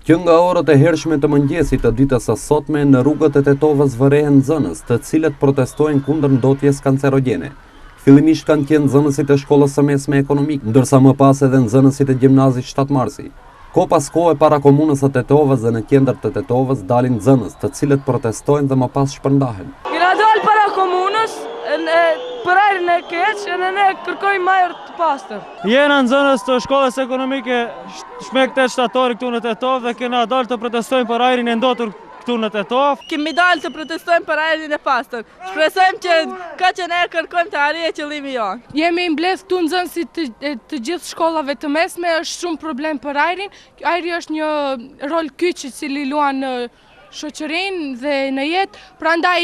Që nga orët e hershme të mëngjesit të ditës së sotme në rrugët e Tetovës vërehen nxënës, të cilët protestojnë kundër ndotjes kancerogjene. Fillimisht kanë qenë nxënësit e shkollës së mesme ekonomike, ndërsa më pas edhe nxënësit e gjimnazit 7 Marsi. Ko pas kohë para komunës së Tetovës dhe në qendër të Tetovës dalin nxënës, të cilët protestojnë dhe më pas shpërndahen. Kena dalë para komunës, për ajrin e keq, e ne kërkojmë ajër të pastër. Jena nxënës të shkollës ekonomike Shmek 8 Shtatori këtu në Tetovë dhe kena dalë të protestojmë për ajrin e ndotur këtu në Tetovë. Kemi dalë të protestojmë për ajrin e pastër. Shpresojmë që ka që ne kërkojmë të arrijë qëllimi jonë. Jemi mbledh këtu nxënësit të gjithë shkollave të mesme, është shumë problem për ajrin. Ajri është një rol kyç i cili luan në shoqërinë dhe në jetë, prandaj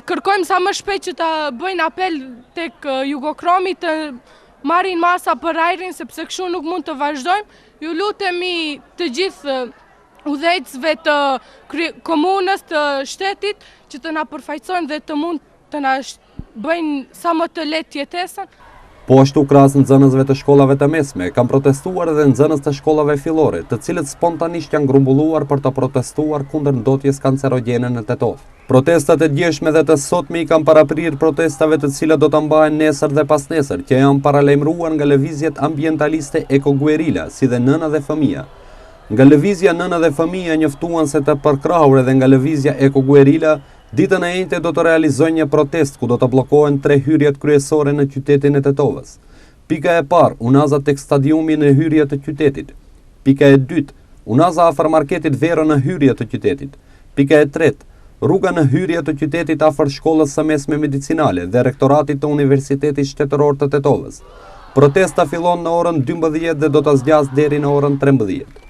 kërkojmë sa më shpejt që ta bëjnë apel tek Jugokromi të marrin masa për ajrin, sepse kështu nuk mund të vazhdojmë. Ju lutemi të gjithë udhëheqësve të komunës, të shtetit, që të na përfaqësojnë dhe të mund të na bëjnë sa më të lehtë jetesën. Po ashtu krahas nxënësve të shkollave të mesme, kanë protestuar edhe nxënës të shkollave fillore, të cilët spontanisht janë grumbulluar për të protestuar kundër ndotjes kancerogjene në Tetovë. Protestat e djeshme dhe të sotme i kanë paraprir protestave të cilat do të mbahen nesër dhe pasnesër, që janë paralajmëruar nga lëvizjet ambientaliste Ekoguerila, si dhe Nëna dhe Fëmia. Nga lëvizja Nëna dhe Fëmia njoftuan se të përkrahur edhe nga lëvizja Ekoguerila, ditën e njëjtë do të realizojnë një protest ku do të bllokohen 3 hyrjet kryesore në qytetin e Tetovës. Pika e parë, unaza tek stadiumi në hyrje të qytetit. Pika e dytë, unaza afër marketit Vero në hyrje të qytetit. Pika e tretë, rruga në hyrje të qytetit afër shkollës së mesme medicinale dhe rektoratit të Universitetit Shtetëror të Tetovës. Protesta fillon në orën 12 dhe do të zgjas deri në orën 13.